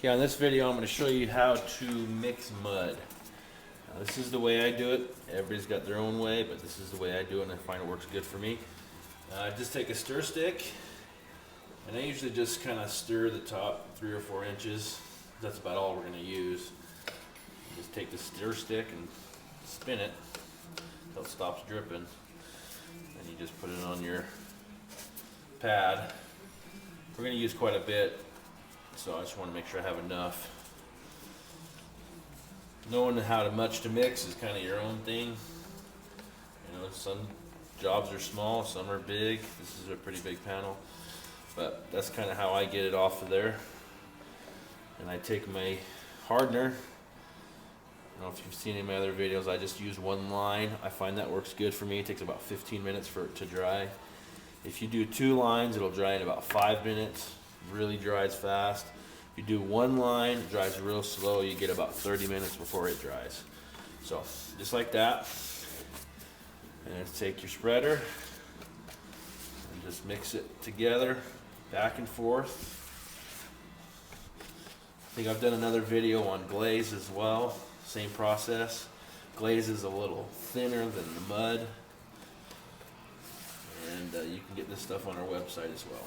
Okay, on this video I'm going to show you how to mix mud. Now, this is the way I do it. Everybody's got their own way, but this is the way I do it and I find it works good for me. Just take a stir stick, and I usually just kind of stir the top 3 or 4 inches. That's about all we're going to use. Just take the stir stick and spin it until it stops dripping. And you just put it on your pad. We're going to use quite a bit, so I just want to make sure I have enough. Knowing how much to mix is kind of your own thing. You know, some jobs are small, some are big. This is a pretty big panel, but that's kind of how I get it off of there. And I take my hardener. I don't know if you've seen any of my other videos, I just use 1 line. I find that works good for me. It takes about 15 minutes for it to dry. If you do 2 lines, it'll dry in about 5 minutes. Really dries fast. If you do 1 line, it dries real slow. You get about 30 minutes before it dries. So just like that. And then take your spreader and just mix it together, back and forth. I think I've done another video on glaze as well. Same process. Glaze is a little thinner than the mud. And you can get this stuff on our website as well.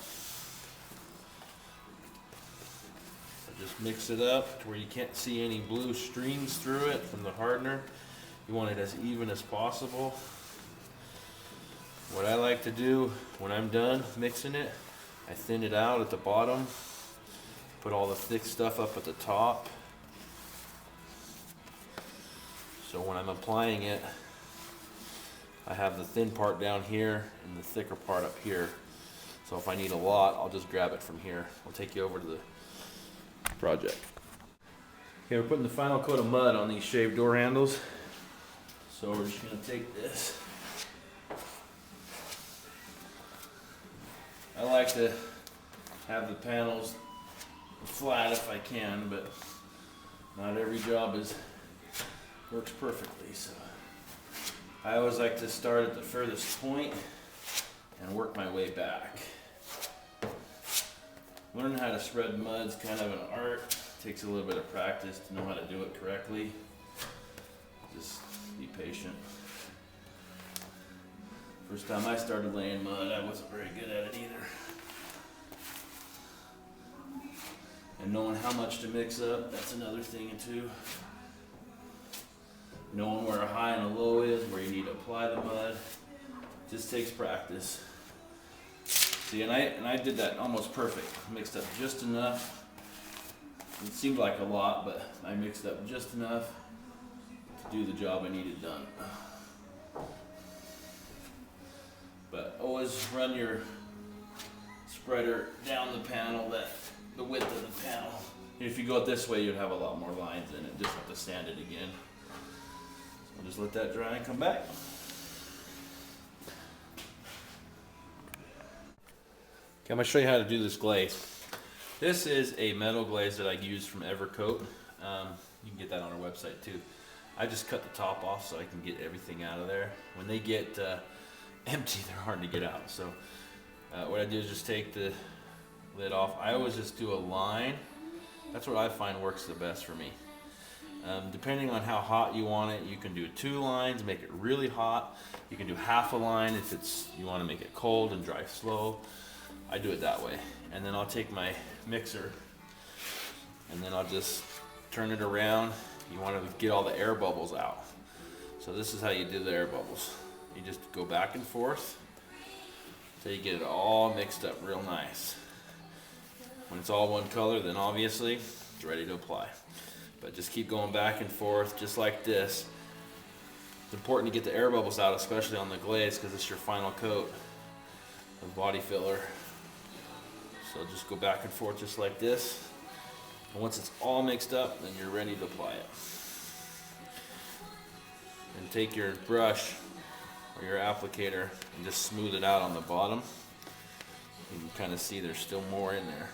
So just mix it up to where you can't see any blue streams through it from the hardener. You want it as even as possible. What I like to do when I'm done mixing it, I thin it out at the bottom, put all the thick stuff up at the top. So when I'm applying it, I have the thin part down here and the thicker part up here. So if I need a lot, I'll just grab it from here. I'll take you over to the project. Okay, we're putting the final coat of mud on these shaved door handles. So we're just going to take this. I like to have the panels flat if I can, but not every job works perfectly. So I always like to start at the furthest point and work my way back. Learning how to spread mud is kind of an art. It takes a little bit of practice to know how to do it correctly. Just be patient. First time I started laying mud, I wasn't very good at it either. And knowing how much to mix up, that's another thing too. Knowing where a high and a low is, where you need to apply the mud, just takes practice. See, and I did that almost perfect. Mixed up just enough. It seemed like a lot, but I mixed up just enough to do the job I needed done. But always run your spreader down the panel, the width of the panel. If you go it this way, you'd have a lot more lines in it. Just have to sand it again. So just let that dry and come back. Okay, I'm going to show you how to do this glaze. This is a metal glaze that I use from Evercoat. You can get that on our website too. I just cut the top off so I can get everything out of there. When they get empty, they're hard to get out. So what I do is just take the lid off. I always just do a line. That's what I find works the best for me. Depending on how hot you want it, you can do 2 lines, make it really hot. You can do half a line if you want to make it cold and dry slow. I do it that way. And then I'll take my mixer and then I'll just turn it around. You want to get all the air bubbles out. So this is how you do the air bubbles. You just go back and forth until you get it all mixed up real nice. When it's all one color, then obviously it's ready to apply. But just keep going back and forth just like this. It's important to get the air bubbles out, especially on the glaze, because it's your final coat of body filler. So just go back and forth just like this. And once it's all mixed up, then you're ready to apply it. And take your brush or your applicator and just smooth it out on the bottom. You can kind of see there's still more in there.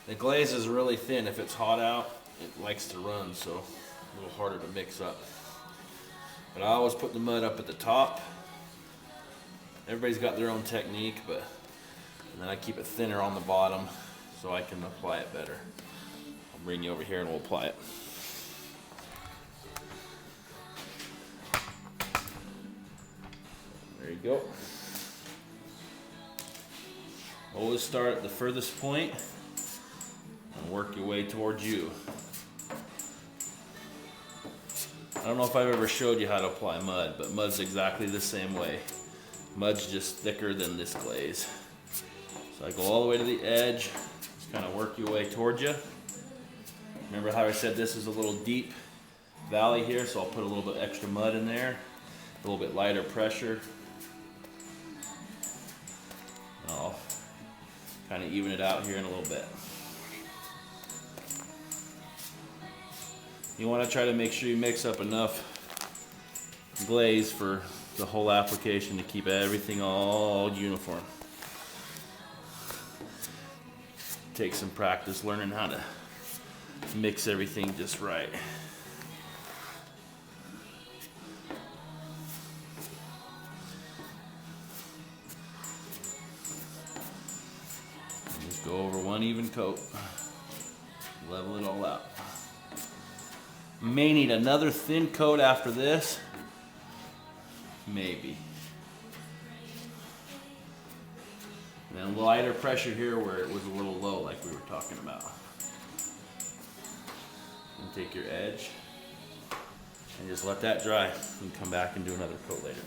The glaze is really thin. If it's hot out, it likes to run, so a little harder to mix up. But I always put the mud up at the top. Everybody's got their own technique, but and then I keep it thinner on the bottom so I can apply it better. I'll bring you over here and we'll apply it. There you go. Always start at the furthest point and work your way towards you. I don't know if I've ever showed you how to apply mud, but mud's exactly the same way. Mud's just thicker than this glaze. So I go all the way to the edge, just kind of work your way towards you. Remember how I said this is a little deep valley here, so I'll put a little bit extra mud in there, a little bit lighter pressure. And I'll kind of even it out here in a little bit. You want to try to make sure you mix up enough glaze for the whole application to keep everything all uniform. Take some practice learning how to mix everything just right. Just go over one even coat. Level it all out. May need another thin coat after this. Maybe. And then lighter pressure here where it was a little low like we were talking about. And take your edge and just let that dry. You can come back and do another coat later.